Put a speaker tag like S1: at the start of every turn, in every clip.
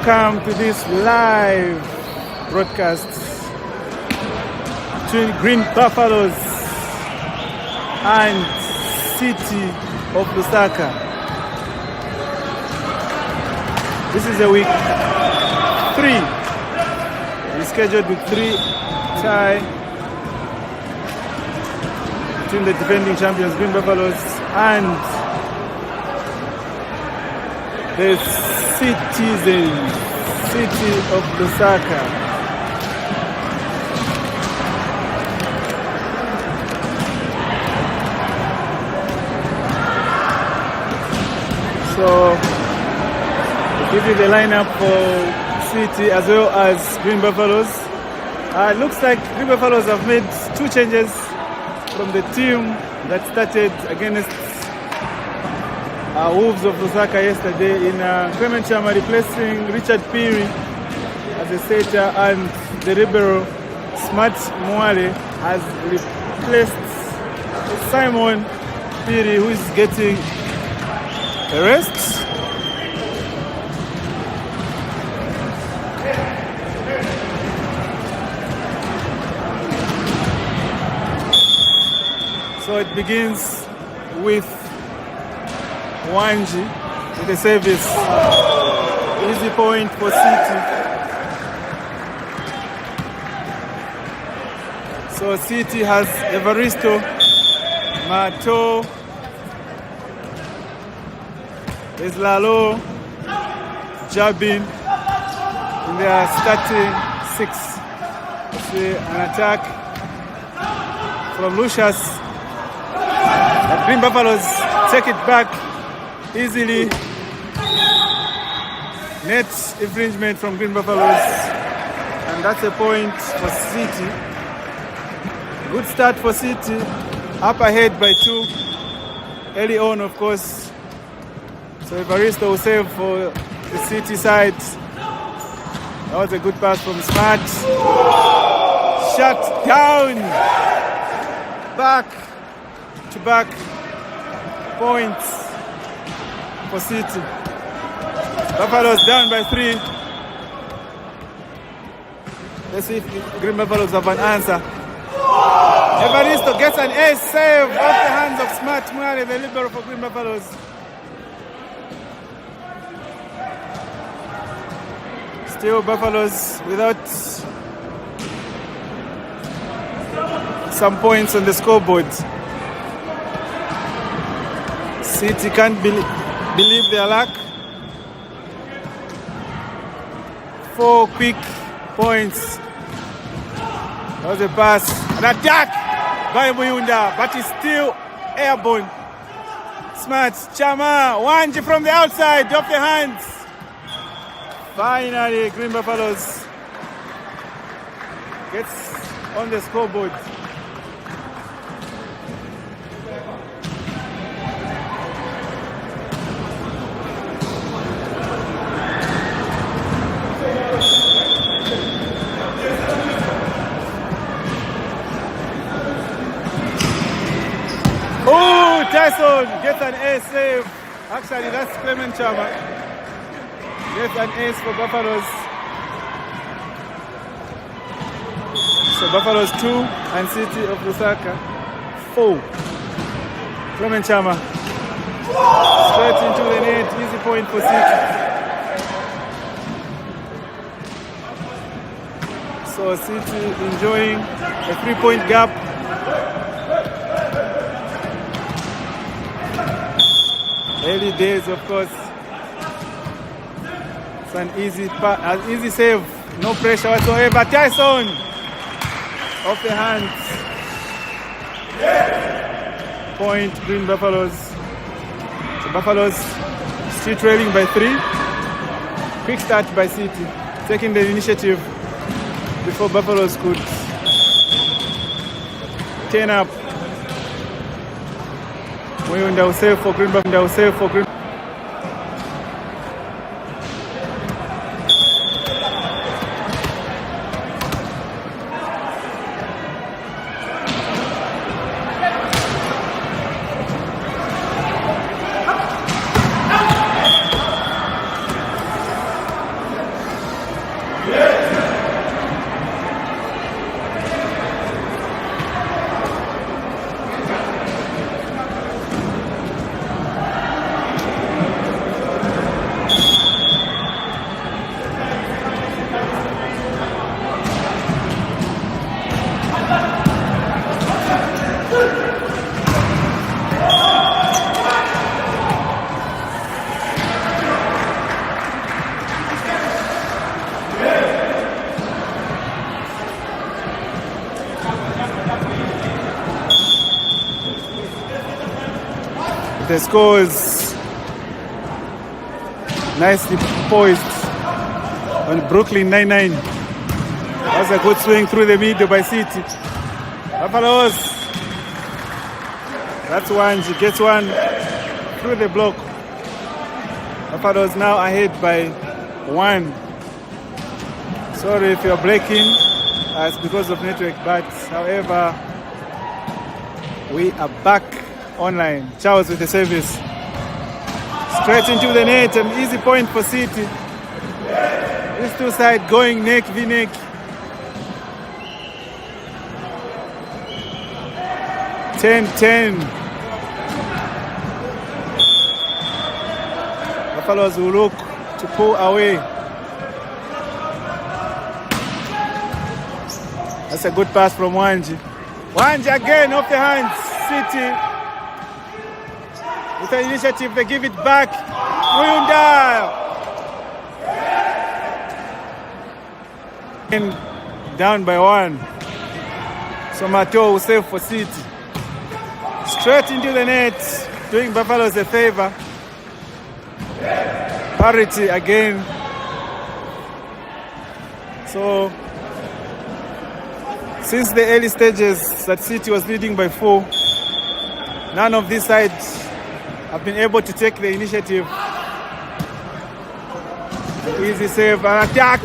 S1: Welcome to this live broadcast between Green Buffaloes and City of Lusaka. This is a week 3. We're scheduled with 3 tie between the defending champions Green Buffaloes and the Citizens, City of Lusaka. So, we'll give you the lineup for City as well as Green Buffaloes. It looks like Green Buffaloes have made 2 changes from the team that started against Wolves of Lusaka yesterday in Clement Chama replacing Richard Piri as a setter, and the libero Smart Mwale has replaced Simon Piri, who is getting a rest. So it begins with Wanji with the service. Easy point for City. So City has Evaristo, Mato, there's Lalo, Jabin in their starting 6. See an attack from Lucius. The Green Buffaloes take it back easily. Net infringement from Green Buffaloes, and that's a point for City. Good start for City, up ahead by 2 early on, of course. So Evaristo will save for the City side. That was a good pass from Smart. Shut down. Back to back points for City. Buffaloes down by 3. Let's see if Green Buffaloes have an answer. Evaristo gets an ace save off the hands of Smart Mwale, the libero for Green Buffaloes. Still Buffaloes without some points on the scoreboard. City can't believe their luck. 4 quick points. That was a pass. An attack by Muyunda, but he's still airborne. Smart, Chama, Wanji from the outside, off the hands. Finally, Green Buffaloes gets on the scoreboard. Oh, Tyson gets an ace save. Actually, that's Clement Chama. Gets an ace for Buffaloes. So Buffaloes 2 and City of Lusaka 4. Clement Chama straight into the net. Easy point for City. So City enjoying a 3-point gap. Early days, of course. It's an easy save, no pressure whatsoever. Tyson off the hands. Point Green Buffaloes. So Buffaloes still trailing by 3. Quick start by City, taking the initiative before Buffaloes could turn up. Muyunda will save for Green Buffaloes. the scores nicely poised on Brooklyn 99. That's a good swing through the middle by City. Buffaloes. That's one. She gets one through the block. Buffaloes now ahead by 1. Sorry if you're breaking. It's because of network, but however, we are back online. Charles with the service. Straight into the net, an easy point for City. These two sides going neck v neck. Ten. Buffaloes will look to pull away. That's a good pass from Wanji. Wanji again off the hands. City with an initiative, they give it back. Muyunda. Down by 1. So Mato will save for City. Straight into the net, doing Buffaloes a favor. Parity again. So since the early stages that City was leading by 4, none of these sides have been able to take the initiative. Easy save and attack.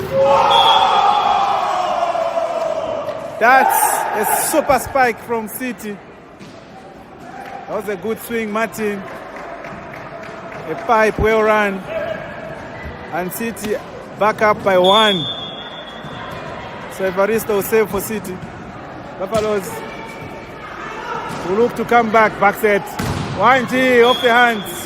S1: That's a super spike from City. That was a good swing, Martin. A pipe well run. And City back up by 1. So Evaristo will save for City. Buffaloes will look to come back. Back set. Wanji off the hands.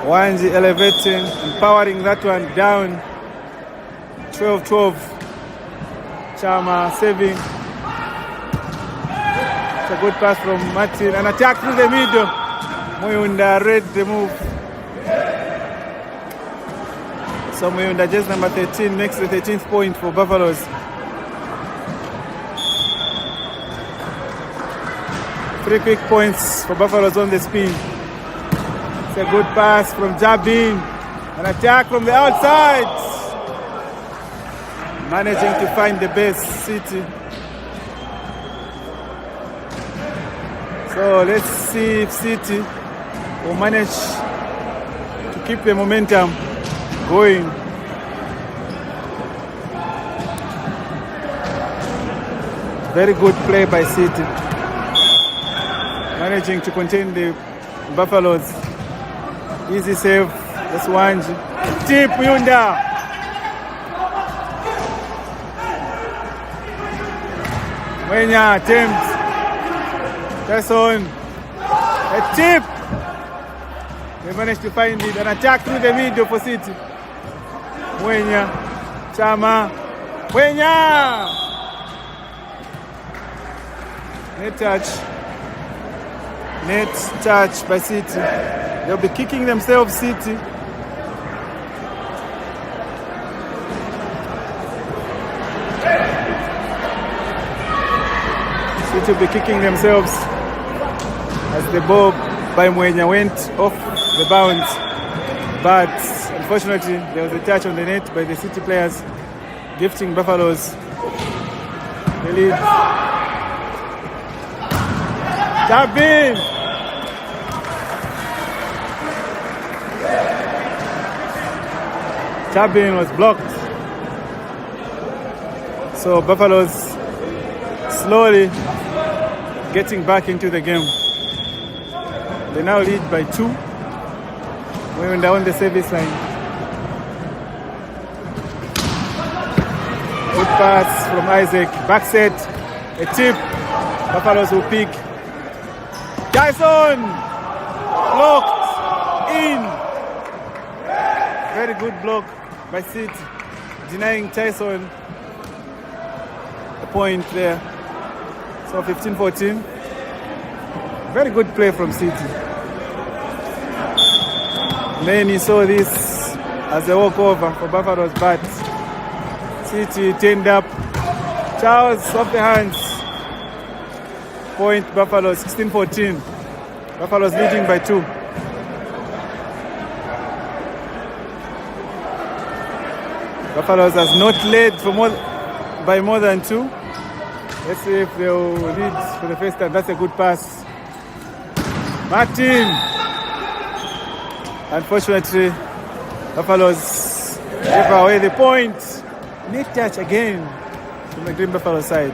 S1: Wanji elevating, empowering that one down. 12-12. Chama saving. It's a good pass from Martin. An attack through the middle. Muyunda read the move. So Muyunda, just number 13, makes the 13th point for Buffaloes. Three quick points for Buffaloes on the spin. It's a good pass from Jabin. An attack from the outside. Managing to find the best, City. So let's see if City will manage to keep the momentum going. Very good play by City. Managing to contain the Buffaloes. Easy save. That's Wanji. Tip Muyunda. Mwenya attempts. Tyson. A tip. They managed to find it. An attack through the middle for City. Mwenya. Chama. Mwenya. Net touch. Net touch by City. They'll be kicking themselves, City. City will be kicking themselves as the ball by Mwenya went off the bounds. But unfortunately, there was a touch on the net by the City players, gifting Buffaloes the lead. Jabin! Jabin was blocked. So Buffaloes slowly getting back into the game. They now lead by 2. We're down the service line. Good pass from Isaac. Back set. A tip. Buffaloes will pick. Tyson! Blocked in. Very good block by City. Denying Tyson a point there. So 15-14. Very good play from City. Many saw this as a walkover for Buffaloes, but City turned up Charles off the hands. Point Buffalo 16-14. Buffalo's leading by 2. Buffaloes has not led by more than 2. Let's see if they'll lead for the first time. That's a good pass. Martin. Unfortunately, Buffaloes give away the point. Net touch again from the Green Buffalo side.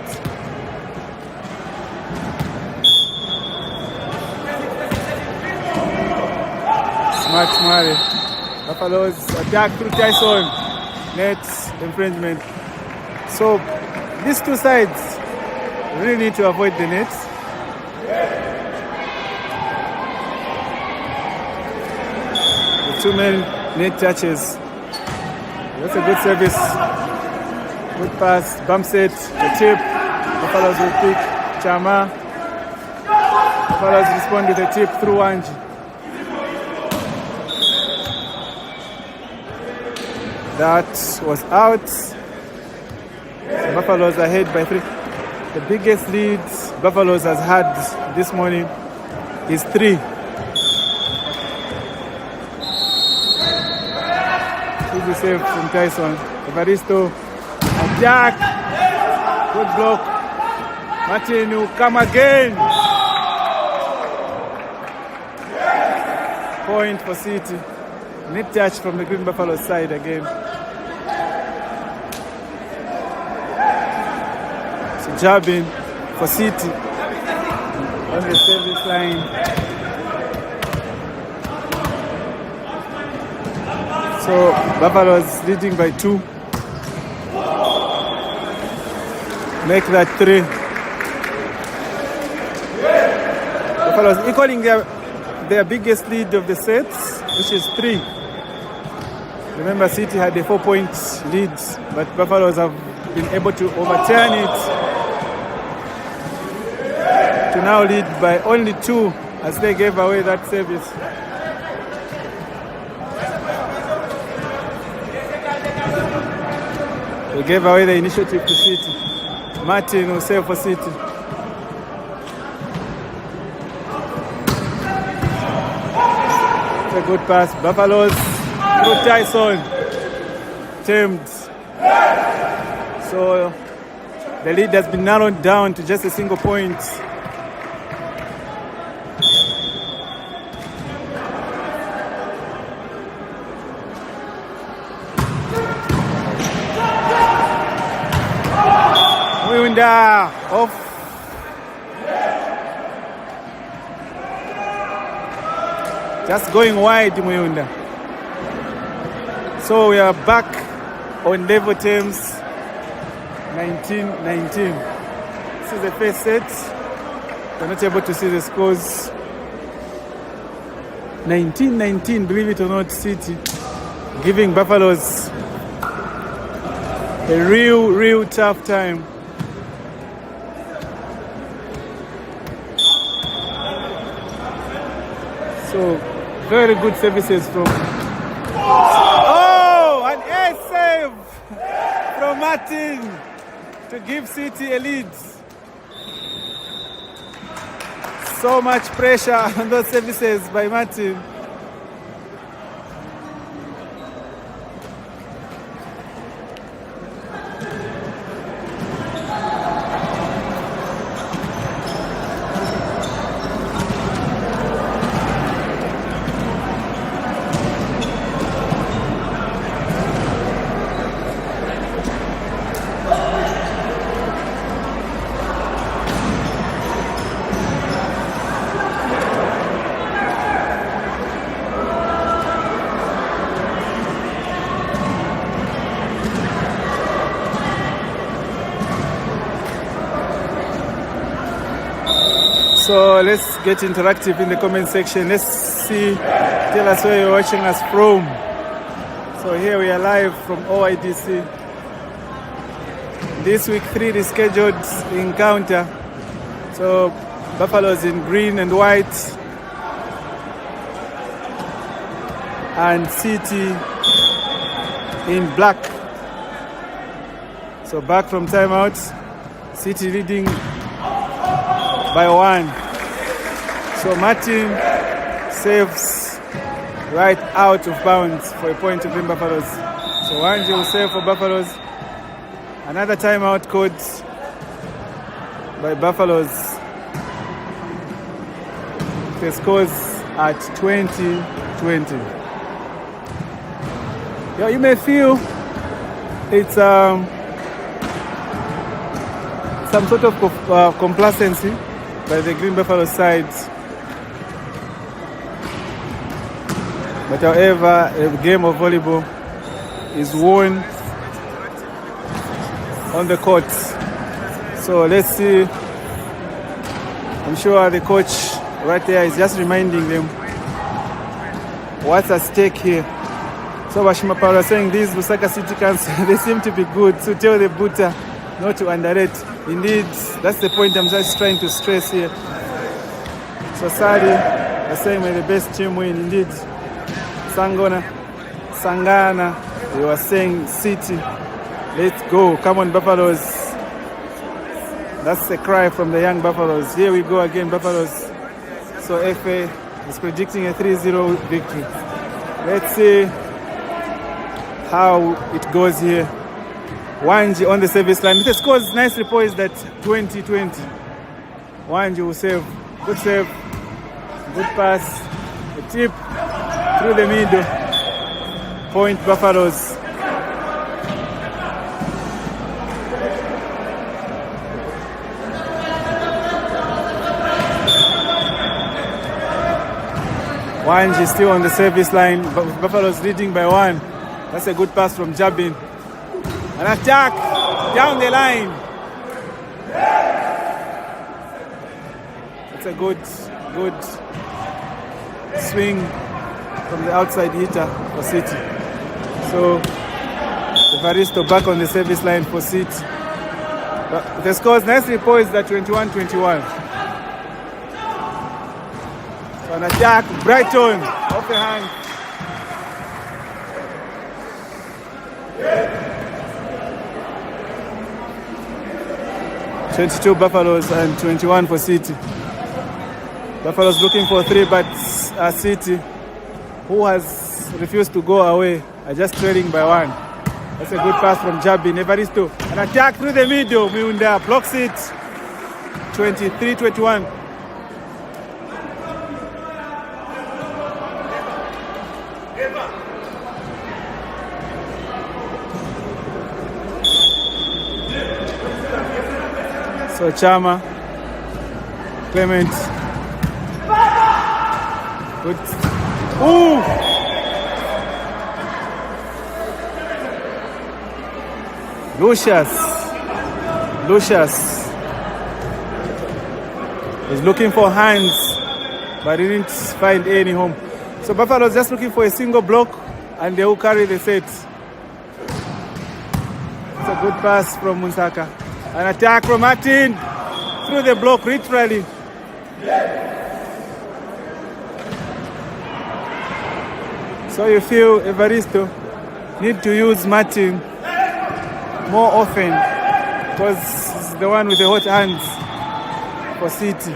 S1: Smart Murray. Buffaloes attack through Tyson. Net infringement. So these two sides really need to avoid the net. The 2 men net touches. That's a good service. Good pass. Bump set. The tip. Buffaloes will pick Chama. Buffaloes respond with a tip through Wanji. That was out. So Buffaloes are ahead by 3. The biggest lead Buffaloes has had this morning is 3. Easy save from Tyson. Evaristo. Attack. Good block. Martin will come again. Point for City. Net touch from the Green Buffalo side again. So jabbing for City on the service line. So Buffalo's leading by 2. Make that 3. Buffalo's equaling their biggest lead of the sets, which is 3. Remember, City had a 4-point lead, but Buffaloes have been able to overturn it to now lead by only 2 as they gave away that service. They gave away the initiative to City. Martin will save for City. It's a good pass. Buffaloes through Tyson. Tamed. So the lead has been narrowed down to just a single point. Muyunda off. Just going wide, Muyunda. So we are back on level terms, 19-19. This is the first set. We're not able to see the scores. 19-19, believe it or not, City giving Buffaloes a real tough time. So very good services from... Oh, an air save from Martin to give City a lead. So much pressure on those services by Martin. So let's get interactive in the comment section. Let's see, tell us where you're watching us from. So here we are live from OIDC. This week 3 rescheduled encounter. So Buffaloes in green and white, and City in black. So back from timeout. City leading by 1. So Martin saves right out of bounds for a point to Green Buffaloes. So Wanji will save for Buffaloes. Another timeout called by Buffaloes. The scores at 20-20. Yeah, you may feel it's some sort of complacency by the Green Buffalo side. But however, a game of volleyball is won on the court. So let's see. I'm sure the coach right there is just reminding them what's at stake here. So Bashima Paula saying these Lusaka City Council, they seem to be good. So tell the Buta not to underrate. Indeed, that's the point I'm just trying to stress here. So Sadi, the same way the best team win. Indeed, Sangana, they were saying City, let's go. Come on, Buffaloes. That's the cry from the young Buffaloes. Here we go again, Buffaloes. So FA is predicting a 3-0 victory. Let's see how it goes here. Wanji on the service line. The score is nicely poised at 20-20. Wanji will save. Good save. Good pass. A tip through the middle. Point Buffaloes. Wanji still on the service line. Buffaloes leading by 1. That's a good pass from Jabin. An attack down the line. It's a good swing from the outside hitter for City. So Evaristo back on the service line for City. But the score is nicely poised at 21-21. So an attack, Brighton off the hand. 22 Buffaloes and 21 for City. Buffaloes looking for 3, but City, who has refused to go away, are just trailing by 1. That's a good pass from Jabin. Evaristo, an attack through the middle. Miunda blocks it. 23-21. So Chama, Clement, good. Ooh! Lucius is looking for hands, but he didn't find any home. So Buffalo's just looking for a single block, and they will carry the set. It's a good pass from Munsaka. An attack from Martin through the block, literally. So you feel Evaristo need to use Martin more often because he's the one with the hot hands for City.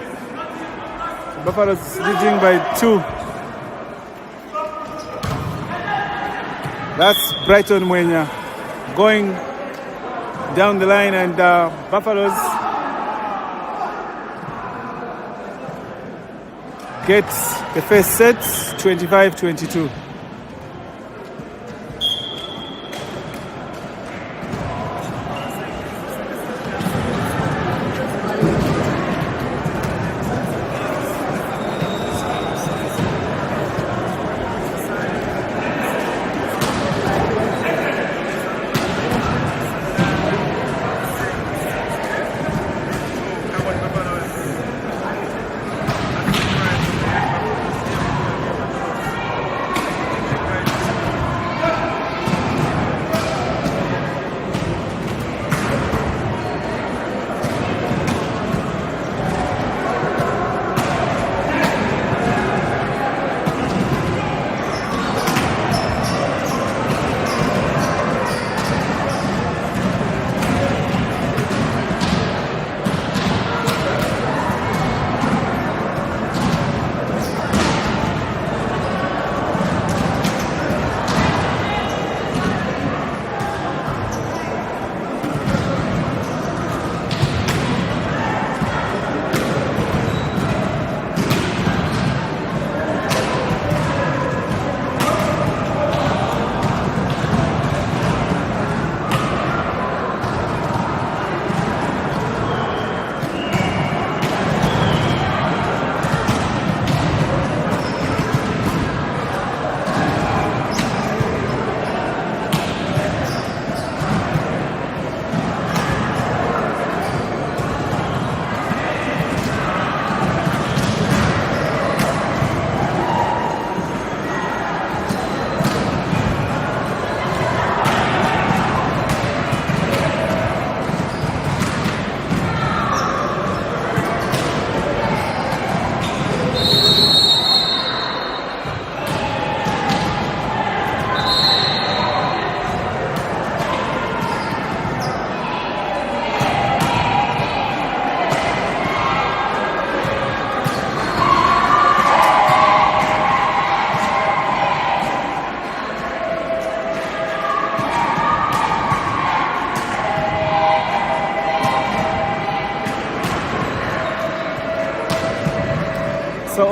S1: Buffalo's leading by 2. That's Brighton Mwenya going down the line, and Buffaloes gets the first set 25-22.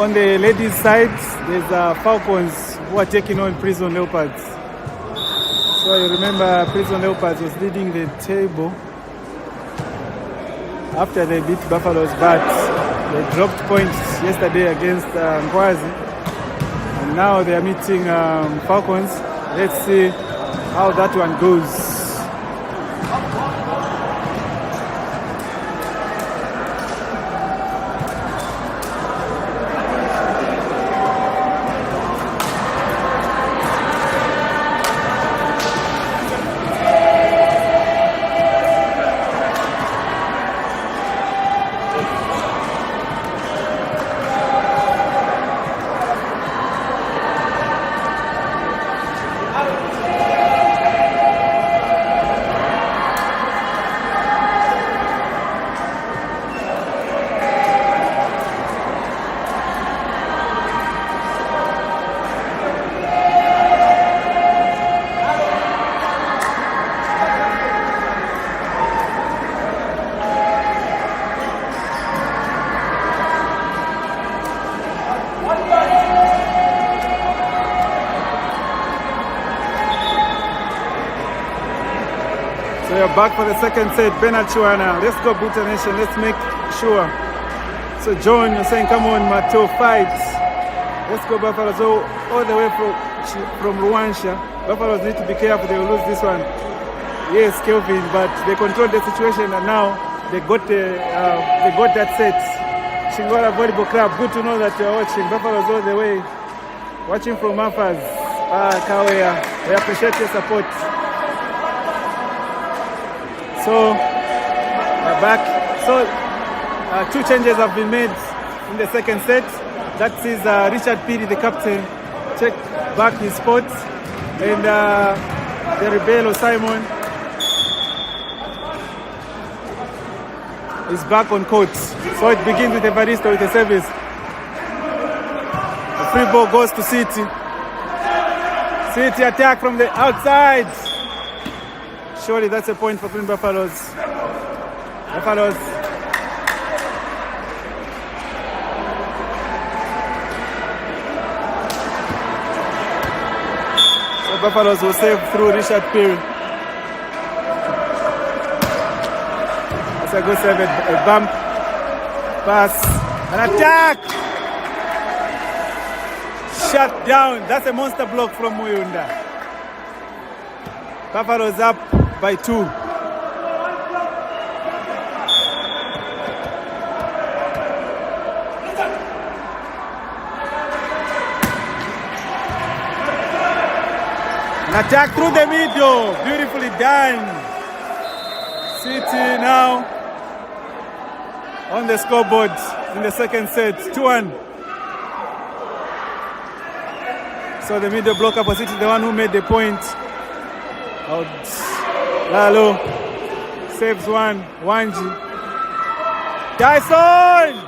S1: on the ladies' side, there's Falcons who are taking on Prison Leopards. So you remember Prison Leopards was leading the table after they beat Buffaloes, but they dropped points yesterday against Nkwazi. And now they are meeting Falcons. Let's see how that one goes. So you're back for the second set. Bernard Chuana. Let's go, Buta Nation. Let's make sure. So John, you're saying, come on, Mato, fight. Let's go, Buffalo. So all the way from Rwansha. Buffaloes need to be careful. They will lose this one. Yes, Kelvin, but they controlled the situation, and now they got that set. Shingora Volleyball Club. Good to know that you're watching. Buffaloes all the way. Watching from Mafas. Kawea. We appreciate your support. So we're back. So 2 changes have been made in the second set. That is Richard Piri, the captain, check back his spot, and the Rebelo Simon is back on court. So it begins with Evaristo with a service. The free ball goes to City. City attack from the outside. Surely that's a point for Green Buffaloes. Buffaloes. So Buffaloes will save through Richard Piri. It's a good save, a bump, pass, an attack. Shut down. That's a monster block from Muyunda. Buffaloes up by 2. An attack through the middle. Beautifully done. City now on the scoreboard in the second set. 2-1. So the middle blocker for City, the one who made the point. Lalo saves one. Wanji. Tyson!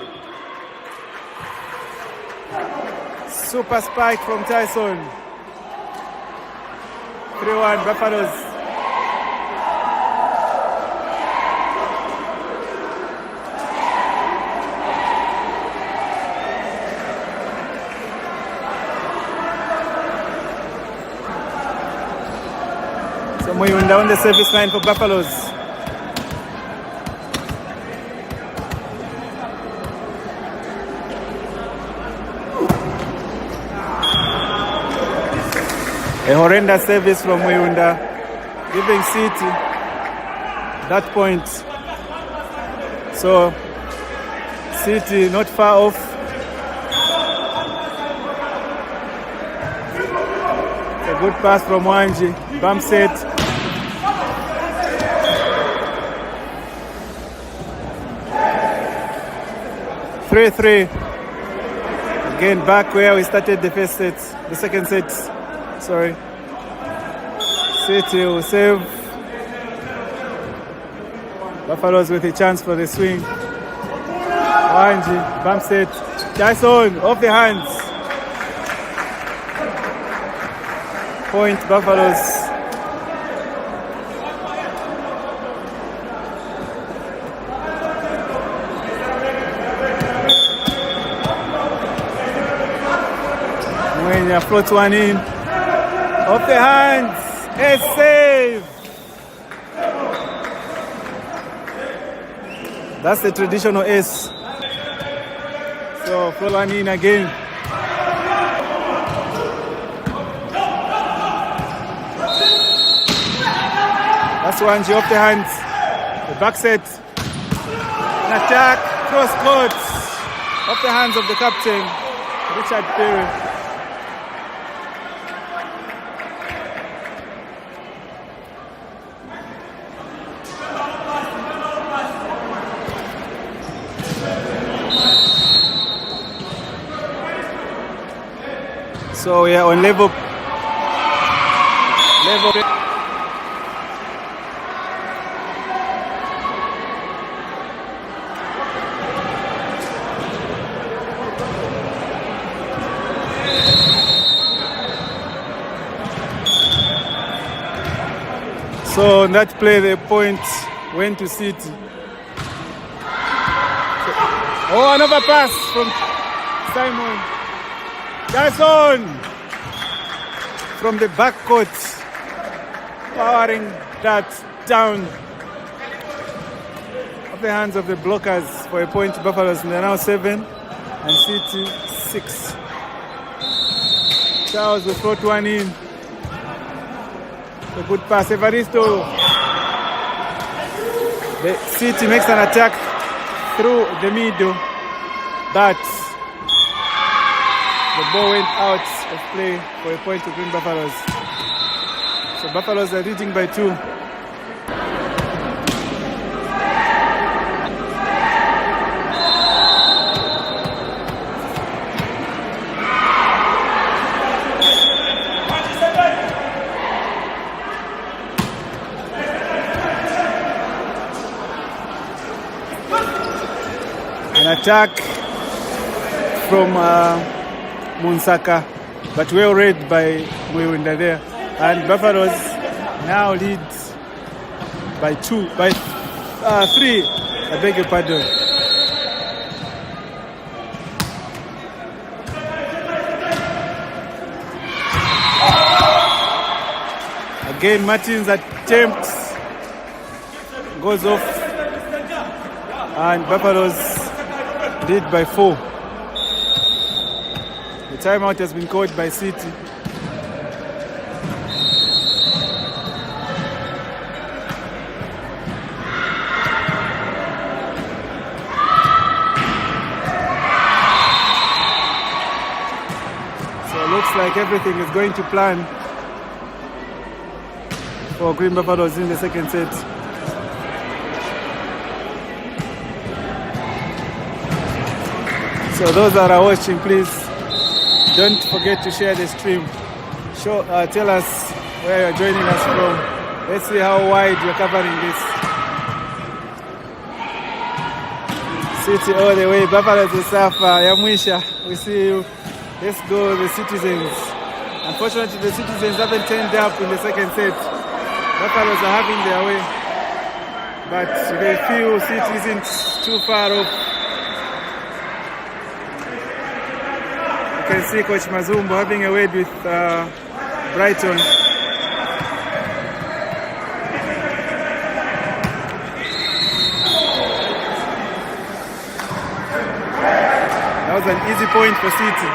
S1: Super spike from Tyson. 3-1 Buffaloes. So Muyunda on the service line for Buffaloes. A horrendous service from Muyunda, giving City that point. So City not far off. A good pass from Wanji. Bump set. Three. Again, back where we started the first set, the second set. Sorry. City will save. Buffaloes with a chance for the swing. Wanji, bump set. Tyson, off the hands. Point, Buffaloes. Kenya floats one in. Off the hands. A save. That's the traditional ace. So float one in again. That's one off the hands. The back set. An attack. Cross court. Off the hands of the captain, Richard Perry. So we are on level. So in that play, the point went to City. Oh, another pass from Simon. Jason from the backcourt, powering that down off the hands of the blockers for a point. Buffaloes, they're now 7 and City 6. Charles will float one in. A good pass, Evaristo. The City makes an attack through the middle, but the ball went out of play for a point to Green Buffaloes. So Buffaloes are leading by 2. An attack from Munsaka, but well read by Mwewunda there. And Buffaloes now lead by 3. I beg your pardon. Again, Martin's attempt goes off, and Buffaloes lead by 4. The timeout has been called by City. So it looks like everything is going to plan for Green Buffaloes in the second set. So those that are watching, please don't forget to share the stream. Tell us where you're joining us from. Let's see how wide we're covering this. City all the way. Buffaloes will suffer. Yamwisha, we see you. Let's go, the Citizens. Unfortunately, the Citizens haven't turned up in the second set. Buffaloes are having their way, but they feel City isn't too far off. You can see Coach Mazumbo having a word with Brighton. That was an easy point for City.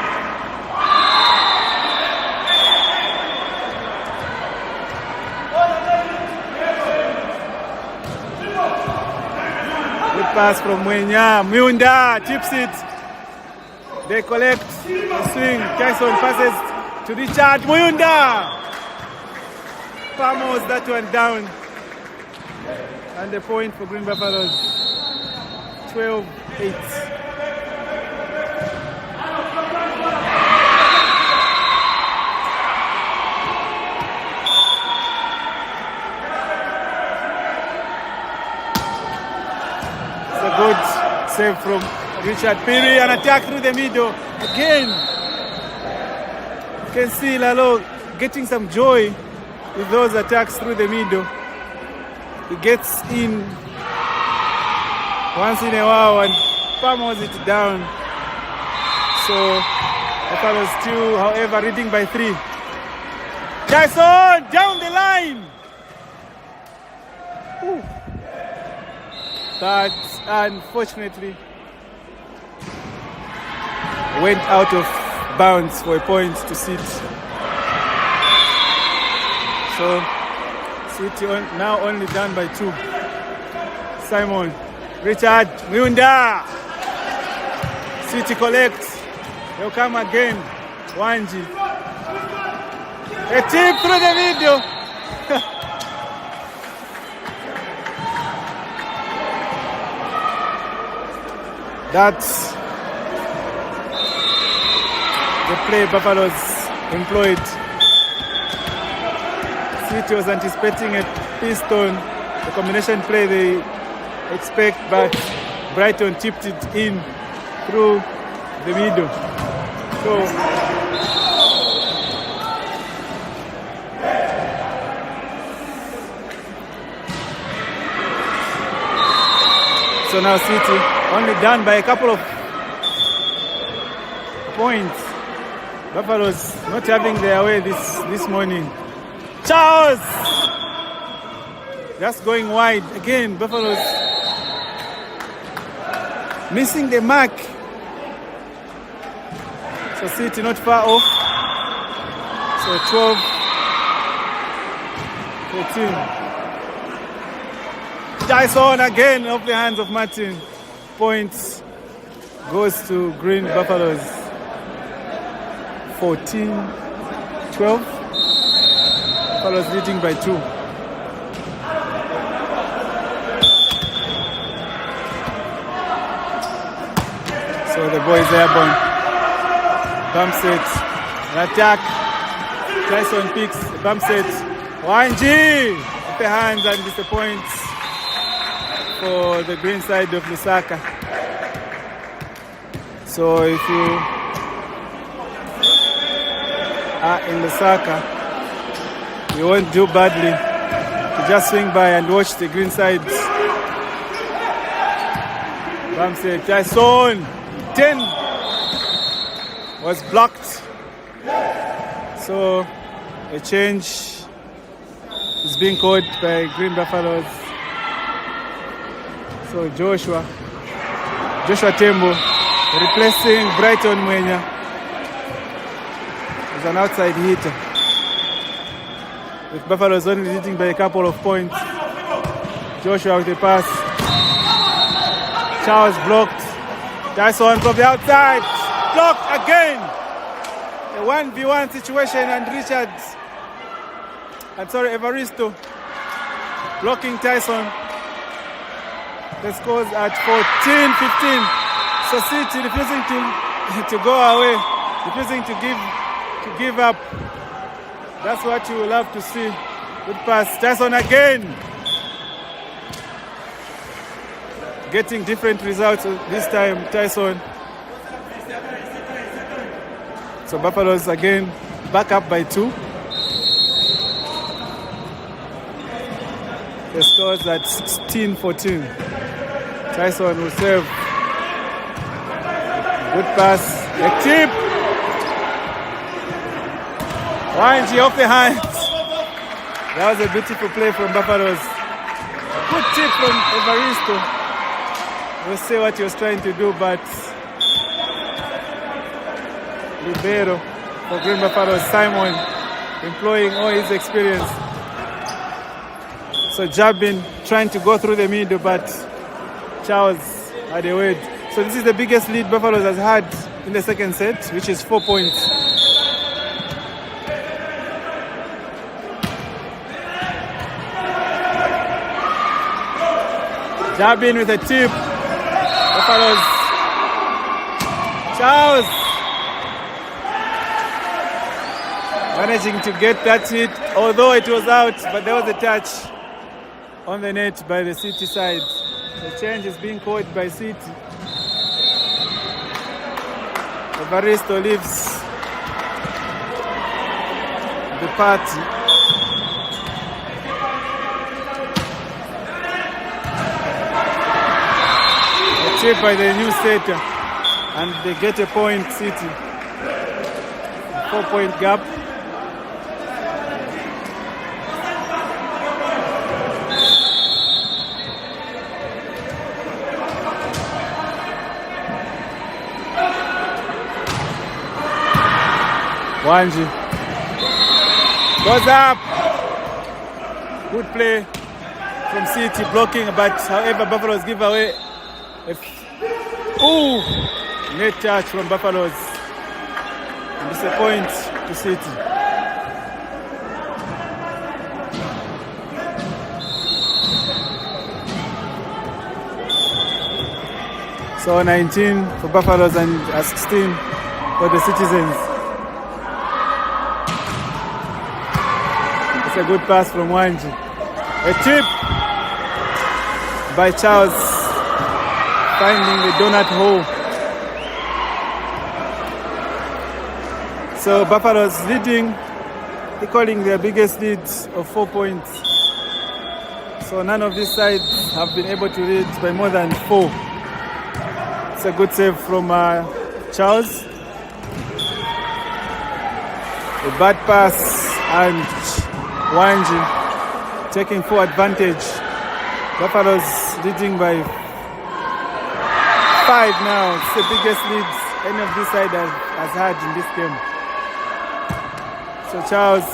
S1: Good pass from Mwenda tips it. They collect the swing. Tyson passes to Richard Mwenda. Palmos that one down. And the point for Green Buffaloes. 12-8. It's a good save from Richard Perry, an attack through the middle. Again, you can see Lalo getting some joy with those attacks through the middle. He gets in once in a while and palms it down. So Buffalo still, however, leading by 3. Tyson down the line. Ooh. That unfortunately went out of bounds for a point to City. So City now only down by 2. Simon, Richard, Munda. City collects. They'll come again. Wanji. A tip through the video. That's the play Buffalo's employed. City was anticipating a piston, the combination play they expect, but Brighton tipped it in through the middle. So now City only down by a couple of points. Buffalo's not having their way this morning. Charles! Just going wide. Again, Buffalo's missing the mark. So City not far off. So 12-14. Tyson again off the hands of Martin. Points goes to Green Buffaloes. 14-12. Buffaloes leading by 2. So the boys airborne. Bump set. An attack. Tyson picks. Bump set. Wanji off the hands and disappoints for the green side of Lusaka. So if you are in Lusaka, you won't do badly to just swing by and watch the green side. Bamse Tyson 10 was blocked. So a change is being called by Green Buffaloes. So Joshua Tembo replacing Brighton Mwenya as an outside hitter. With Buffalo's only leading by a couple of points. Joshua with the pass. Charles blocked. Tyson from the outside. Blocked again. A 1v1 situation and Evaristo blocking Tyson. The score's at 14-15. So City refusing to go away, refusing to give up. That's what you will have to see. Good pass. Tyson again. Getting different results this time, Tyson. So Buffaloes again back up by 2. The score's at 16-14. Tyson will serve. Good pass. A tip. Wanji off the hands. That was a beautiful play from Buffaloes. Good tip from Evaristo. We'll see what he was trying to do, but Libero for Green Buffaloes, Simon employing all his experience. So Jabin trying to go through the middle, but Charles had a word. So this is the biggest lead Buffaloes has had in the second set, which is 4 points. Jabin with a tip. Buffaloes. Charles managing to get that hit, although it was out, but there was a touch on the net by the City side. The change is being called by City. Evaristo leaves the party. A tip by the new setter, and they get a point, City. 4-point gap. Wanji goes up. Good play from City, blocking, but however Buffaloes give away. Net touch from Buffaloes. And it's a point to City. So 19 for Buffaloes and 16 for the Citizens. It's a good pass from Wanji. A tip by Charles, finding the donut hole. So Buffaloes leading, equaling their biggest lead of 4 points. So none of these sides have been able to lead by more than 4. It's a good save from Charles. A bad pass and Wanji taking full advantage. Buffaloes leading by 5 now. It's the biggest lead any of this side has had in this game. So Charles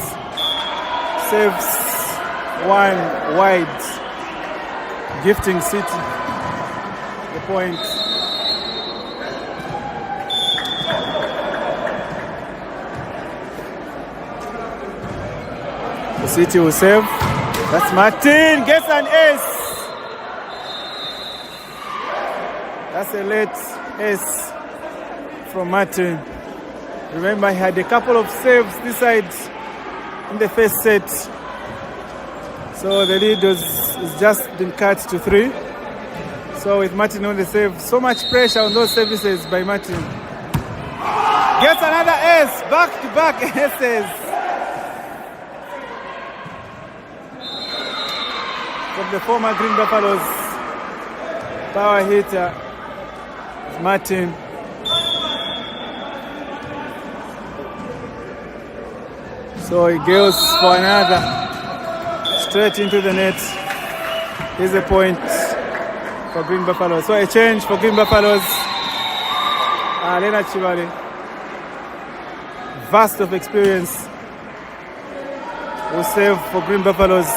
S1: saves one wide, gifting City the point. The City will save. That's Martin, gets an ace. That's a late ace from Martin. Remember, he had a couple of saves this side in the first set. So the lead has just been cut to 3. So with Martin on the save, so much pressure on those services by Martin. Gets another ace, back-to-back aces. From the former Green Buffaloes power hitter, Martin. So he goes for another, straight into the net. Here's a point for Green Buffaloes. So a change for Green Buffaloes. Leonard Chibale, vast of experience, will save for Green Buffaloes.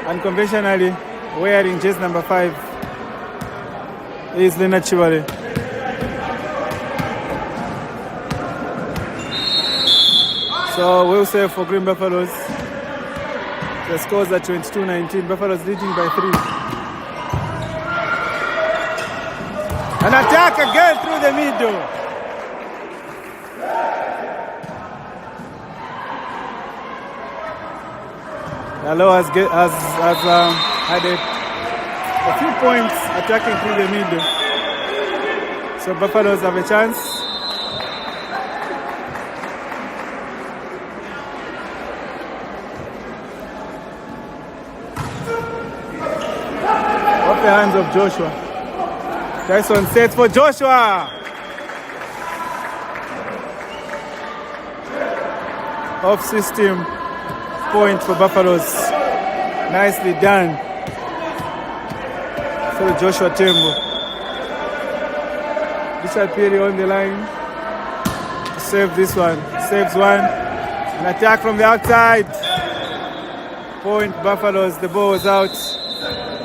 S1: Unconventionally, wearing jersey number 5 is Leonard Chibale. So we'll save for Green Buffaloes. The scores are 22-19. Buffaloes leading by 3. An attack again through the middle. Lalo has had a few points attacking through the middle. So Buffaloes have a chance. Off the hands of Joshua. Tyson sets for Joshua. Off system. Point for Buffaloes. Nicely done. So Joshua Tembo. Richard Perry on the line to save this one. Saves one. An attack from the outside. Point Buffaloes. The ball was out.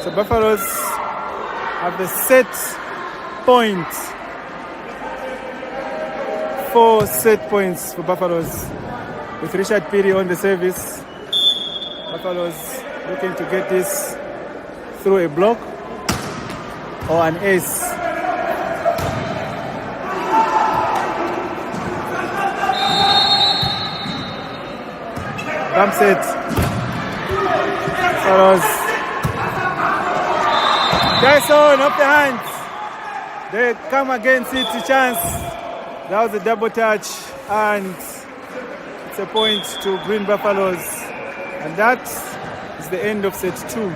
S1: So Buffaloes have the set point. 4 set points for Buffaloes. With Richard Perry on the service. Buffaloes looking to get this through a block or an ace. Dump set. Buffaloes. Tyson off the hands. They come against City chance. That was a double touch and it's a point to Green Buffaloes. And that is the end of set 2.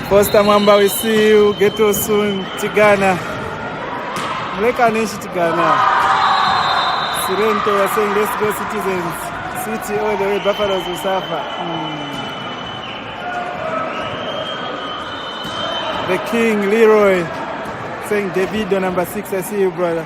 S1: Foster Mwamba, we see you. Get to soon. Tigana. Mleka Neshi Tigana. Sirento, we are saying let's go Citizens. City all the way, Buffaloes will suffer. The King, Leroy, saying Davido, number 6, I see you, brother.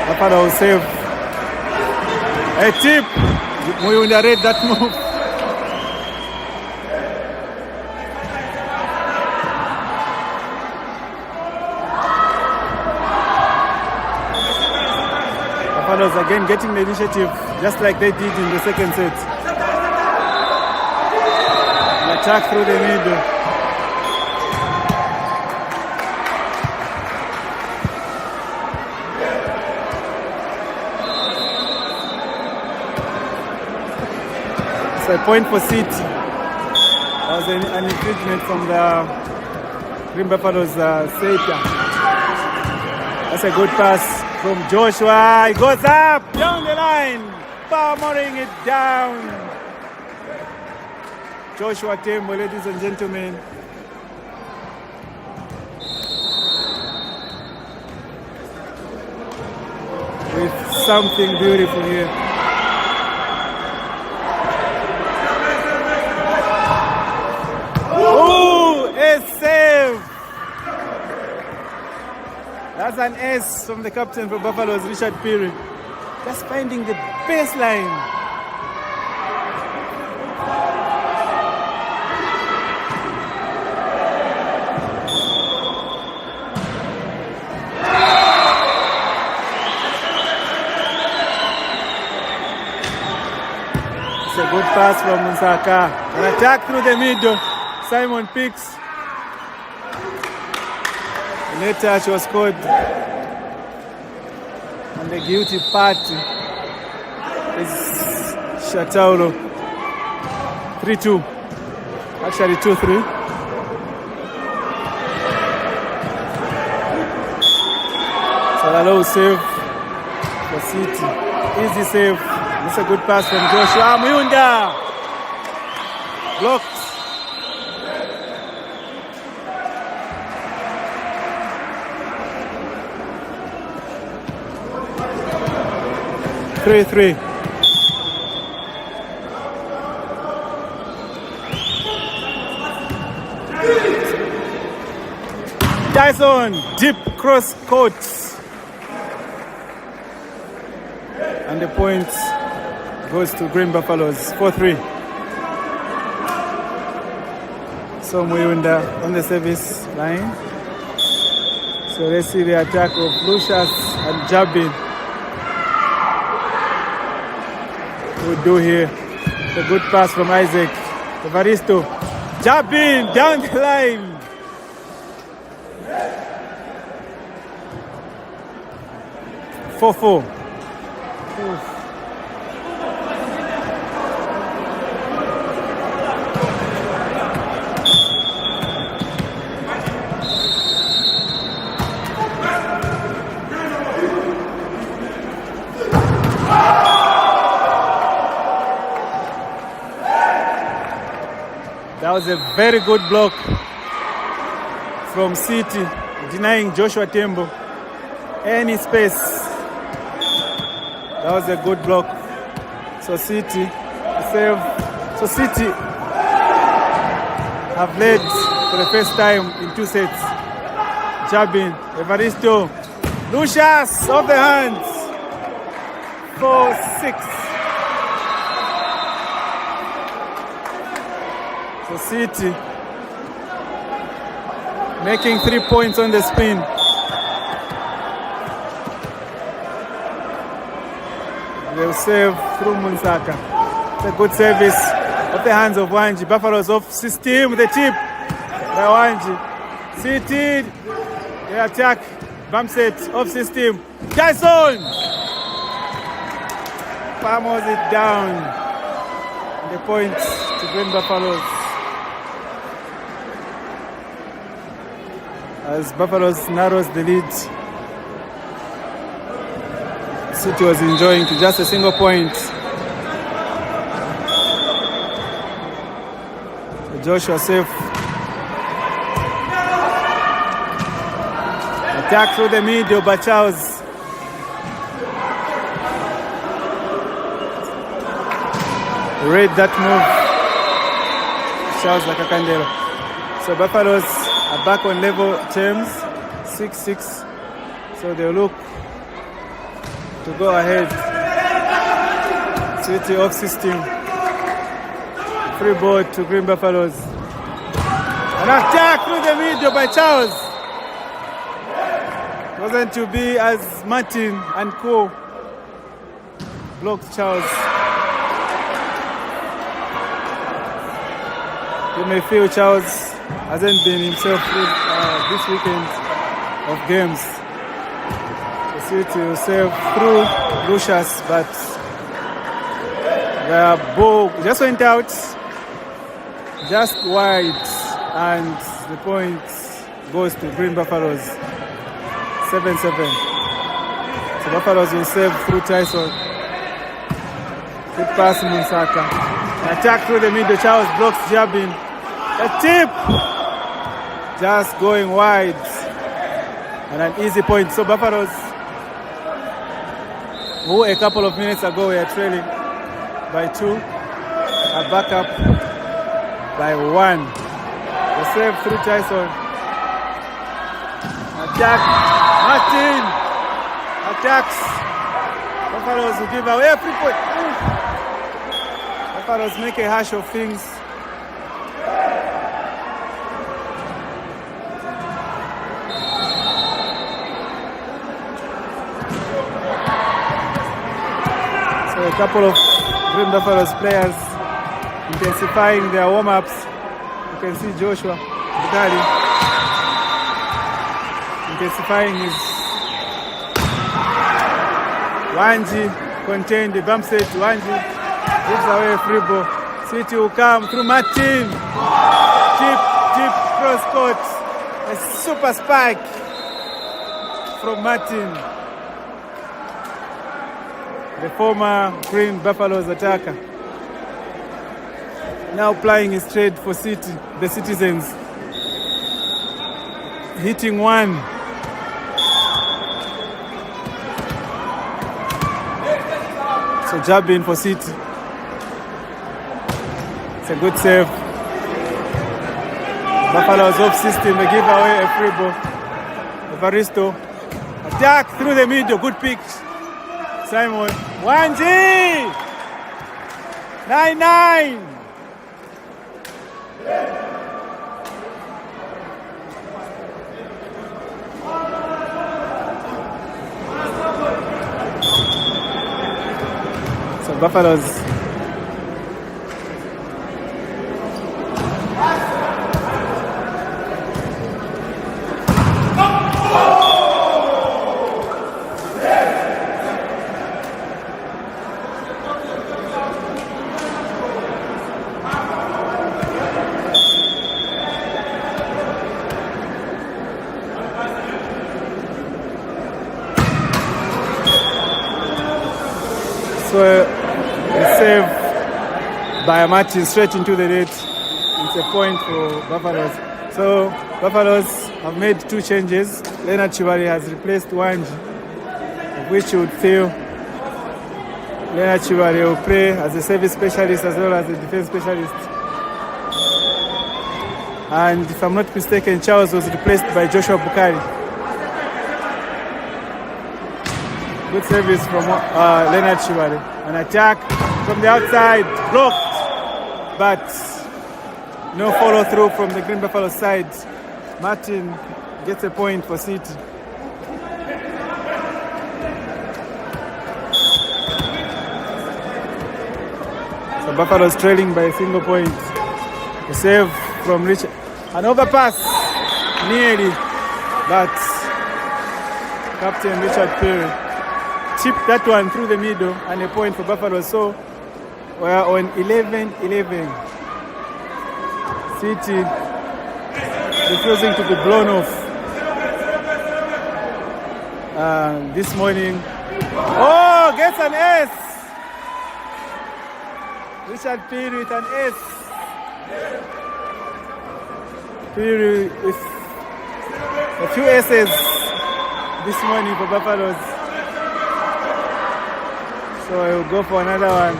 S1: Buffalo will save. A tip. We underrate that move. Buffaloes again getting the initiative, just like they did in the second set. An attack through the middle. A point for City. That was an infringement from the Green Buffaloes setter. That's a good pass from Joshua. It goes up, down the line, powering it down. Joshua Tembo, ladies and gentlemen. With something beautiful here. That's an ace from the captain for Buffaloes, Richard Peary. Just finding the baseline. It's a good pass from Musaka. An attack through the middle. Simon picks. Net touch was scored on the guilty party. Is Shatauro. 3-2. Actually 2-3. Salalo save for City. Easy save. This is a good pass from Joshua Muyunda. Blocked. Three. Tyson, deep cross court. And the point goes to Green Buffaloes, 4-3. So Muyunda on the service line. So let's see the attack of Lucius and Jabin. Would do here. The good pass from Isaac. Evaristo. Jabin down the line. Four. That was a very good block from City, denying Joshua Tembo any space. That was a good block. So City save. So City have led for the first time in 2 sets. Jabin, Evaristo, Lucius off the hands. 4-6. So City making 3 points on the spin. They'll save through Munsaka. It's a good service off the hands of Wanji. Buffaloes off system with the tip by Wanji. City, they attack. Bump set off system. Tyson palms it down. The point to Green Buffaloes. As Buffaloes narrows the lead. City was enjoying to just a single point. So Joshua safe. Attack through the middle by Charles. Read that move. Charles Lakakandela. So Buffaloes are back on level terms. 6-6. So they'll look to go ahead. City off system. Free ball to Green Buffaloes. An attack through the middle by Charles. Wasn't to be as Martin and Co. blocked Charles. You may feel Charles hasn't been himself this weekend of games. City will save through Lucius, but the ball just went out just wide, and the point goes to Green Buffaloes. 7-7. So Buffaloes will save through Tyson. Good pass Munsaka. Attack through the middle. Charles blocks Jabin. A tip, just going wide, and an easy point. So Buffaloes, who a couple of minutes ago were trailing by 2, are back up by 1. The save through Tyson. Attack, Martin attacks. Buffaloes will give away a free point. Buffaloes make a hash of things. A couple of Green Buffaloes players intensifying their warm-ups. You can see Joshua Bugari intensifying his Wanji contained the bump set. Wanji gives away a free ball. City will come through Martin. Deep cross court. A super spike from Martin, the former Green Buffaloes attacker, now plying his trade for City, the Citizens. Hitting one. So Jabin for City. It's a good save. Buffaloes off system, they give away a free ball. Evaristo. Attack through the middle, good pick. Simon. Wanji! 9-9! So Buffaloes So a save by Martin straight into the net. It's a point for Buffaloes. So Buffaloes have made 2 changes. Leonard Chivari has replaced Wanji, which you would feel Leonard Chivari will play as a service specialist as well as a defense specialist. And if I'm not mistaken, Charles was replaced by Joshua Bukari. Good service from Leonard Chivari. An attack from the outside, blocked, but no follow through from the Green Buffalo side. Martin gets a point for City. So Buffalo's trailing by a single point. A save from Richard. An overpass, nearly, but Captain Richard Perry chipped that one through the middle and a point for Buffalo. So we're on 11-11. City refusing to be blown off this morning. Oh, gets an S. Richard Perry with an S. Perry with a few S's this morning for Buffaloes. So I will go for another one.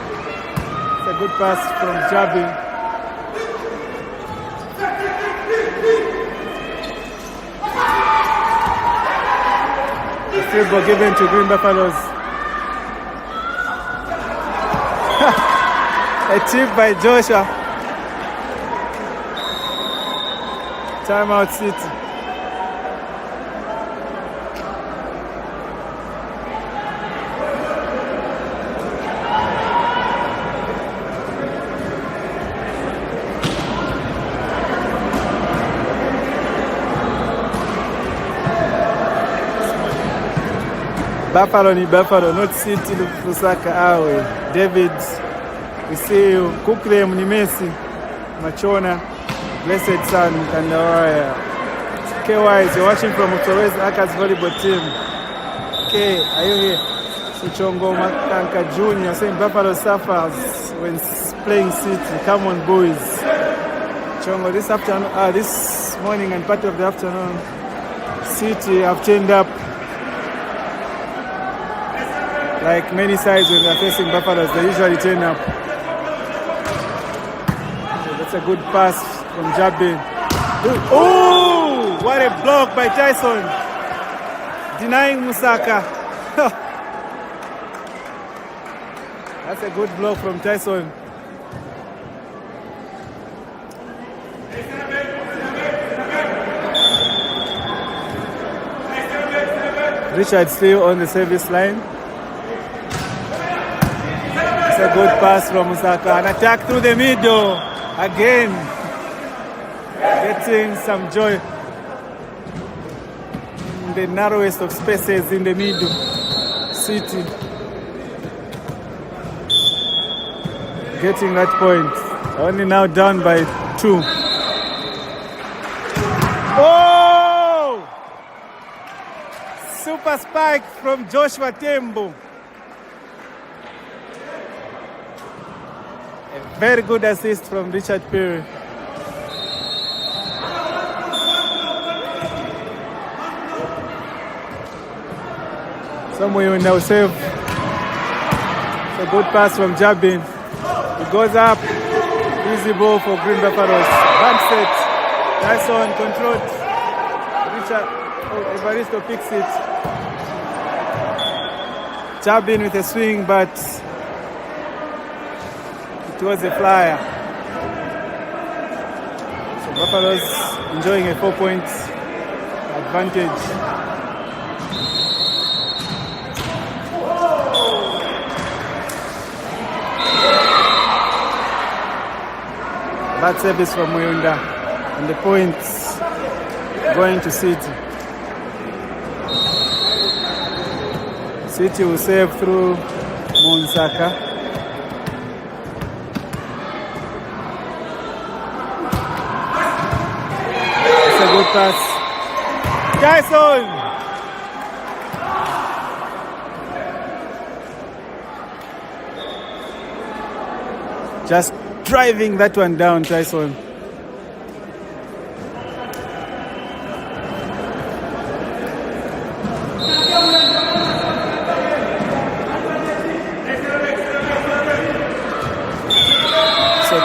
S1: It's a good pass from Jabi. A free ball given to Green Buffaloes. A tip by Joshua. Timeout City. Buffalo ni Buffalo, not City Lusaka awe. David, we see you. Cook them ni Messi. Machona. Blessed Son, Kandawaya. KY, you're watching from Utowezi Akas volleyball team. K, are you here? Suchongo Makanka Jr. saying Buffalo suffers when playing City. Come on, boys. Chongo, this morning and part of the afternoon, City have turned up like many sides when they're facing Buffaloes. They usually turn up. So that's a good pass from Jabin. Oh, what a block by Tyson. Denying Musaka. That's a good block from Tyson. Richard still on the service line. It's a good pass from Musaka. An attack through the middle. Again. Getting some joy in the narrowest of spaces in the middle. City getting that point. Only now down by 2. Oh! Super spike from Joshua Tembo. A very good assist from Richard Perry. Somewhere will now save. It's a good pass from Jabin. It goes up. Easy ball for Green Buffaloes. Back set. Tyson controlled. Richard Evaristo picks it. Jabin with a swing, but it was a flyer. So Buffaloes enjoying a 4-point advantage. Bad service from Muyunda, and the points going to City. City will save through Monsaka. It's a good pass. Tyson! Just driving that one down, Tyson.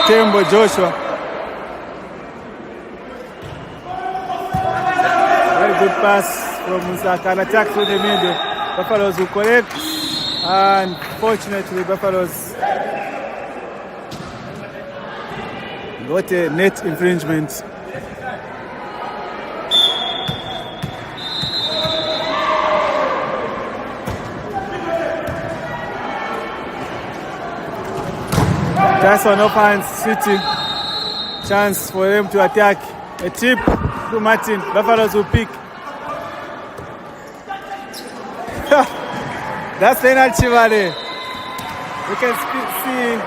S1: Tembo Joshua. Very good pass from Musaka. An attack through the middle. Buffaloes will collect. Unfortunately, Buffaloes got a net infringement. Tyson offense, City. Chance for them to attack. A tip to Martin. Buffaloes will pick. That's Leonard Chivale. You can see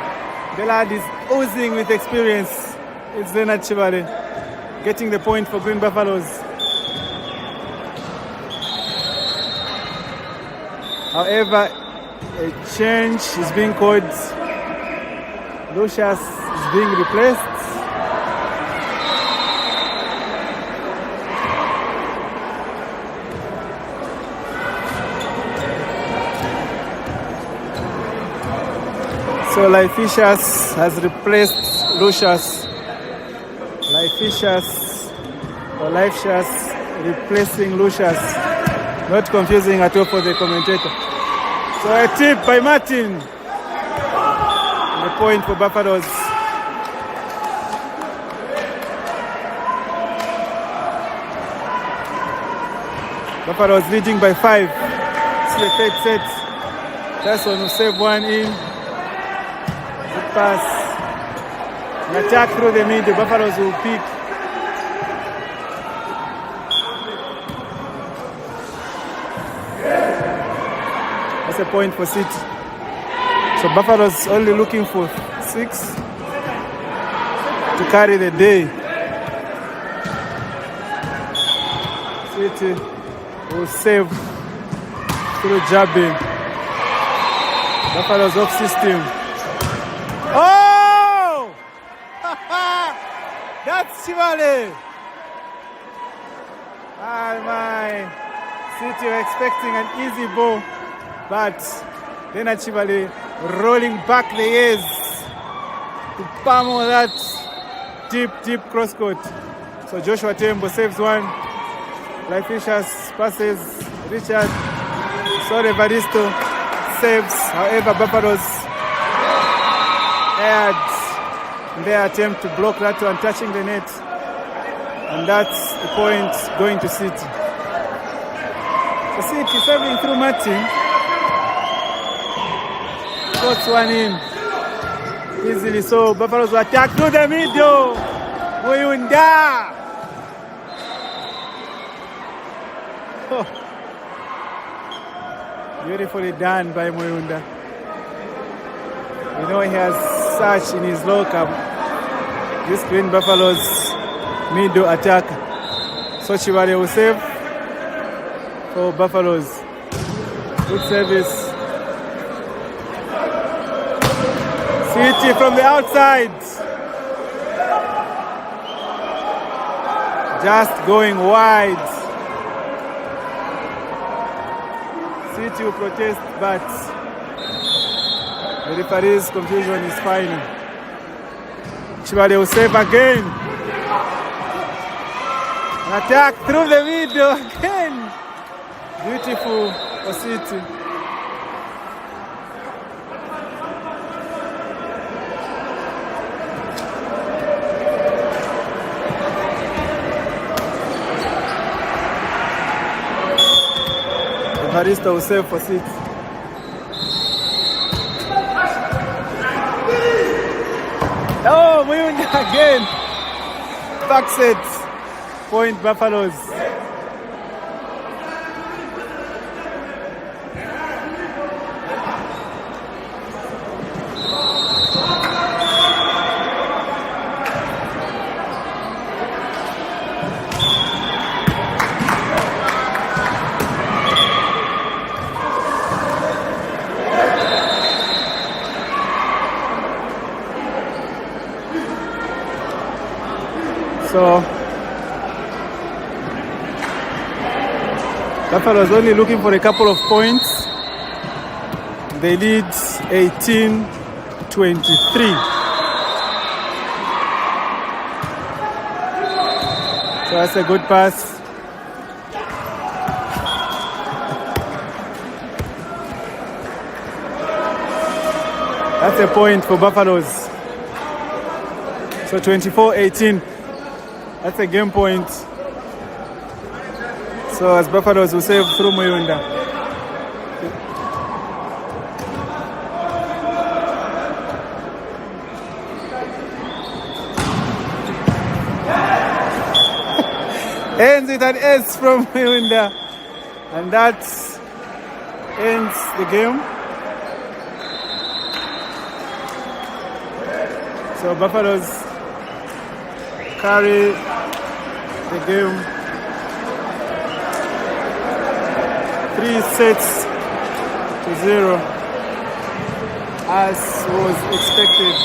S1: the lad is oozing with experience. It's Leonard Chivale getting the point for Green Buffaloes. However, a change is being called. Lucius is being replaced. So Lyficius has replaced Lucius. Lyficius replacing Lucius. Not confusing at all for the commentator. So a tip by Martin. The point for Buffaloes. Buffaloes leading by 5. See a third set. Tyson will save one in. Good pass. An attack through the middle. Buffaloes will pick. That's a point for City. So Buffaloes only looking for 6 to carry the day. City will save through jabbing. Buffaloes off system. Oh! That's Chivale. Oh my. City were expecting an easy ball, but Leonard Chivale rolling back the ears to pummel that deep crosscourt. So Joshua Tembo saves one. Lyficius passes. Richard Evaristo saves. However, Buffaloes erred in their attempt to block that one, touching the net. And that's the point going to City. So City serving through Martin. Puts one in easily. So Buffaloes will attack through the middle. Muyunda. Oh. Beautifully done by Muyunda. You know he has such in his locker. This Green Buffaloes middle attacker. So Chivale will save for Buffaloes. Good service. City from the outside. Just going wide. City will protest, but the referee's confusion is final. Chivale will save again. An attack through the middle again. Beautiful for City. Evaristo will save for 6. Oh, Muyunda again. Back set. Point Buffaloes. So Buffalo was only looking for a couple of points. They lead 18-23. So that's a good pass. That's a point for Buffaloes. So 24-18. That's a game point. So as Buffaloes will save through Muyunda. Ends with an S from Muyunda. And that ends the game. So Buffaloes carry the game 3-0 as was expected.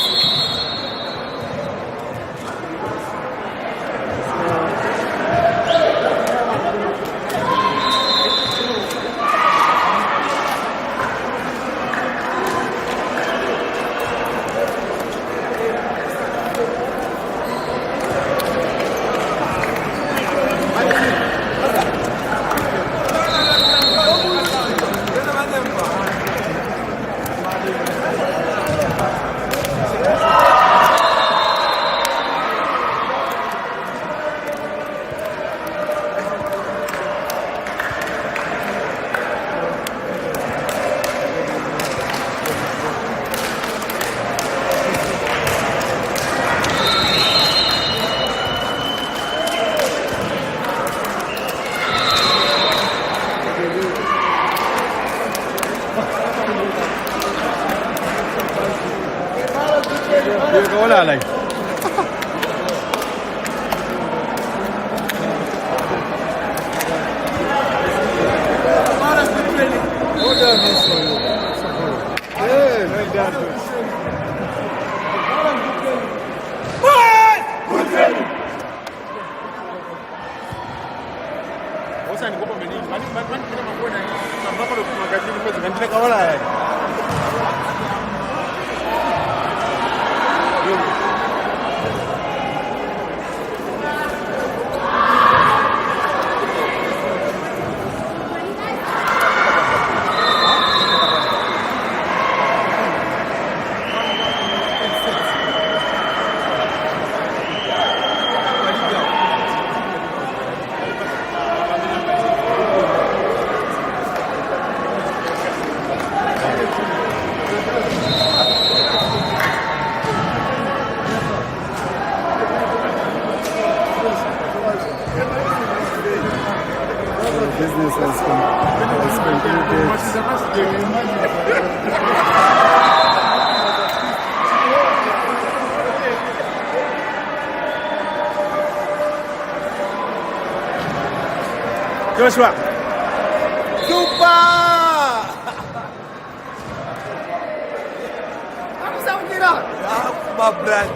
S1: Hola, like. Business has concluded. Joshua.
S2: Super! I'm sounding up. My blood.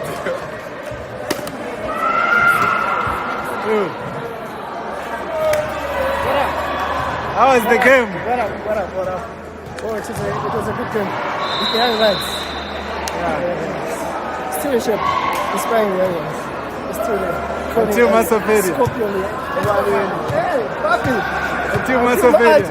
S1: How was the game?
S2: What up? Oh, it was a good game. It's the highlights. Yeah. Still in shape. Inspiring the audience. It's still there.
S1: Until Masopedi.
S2: Scorpion. Hey, papi.
S1: Until Masopedi.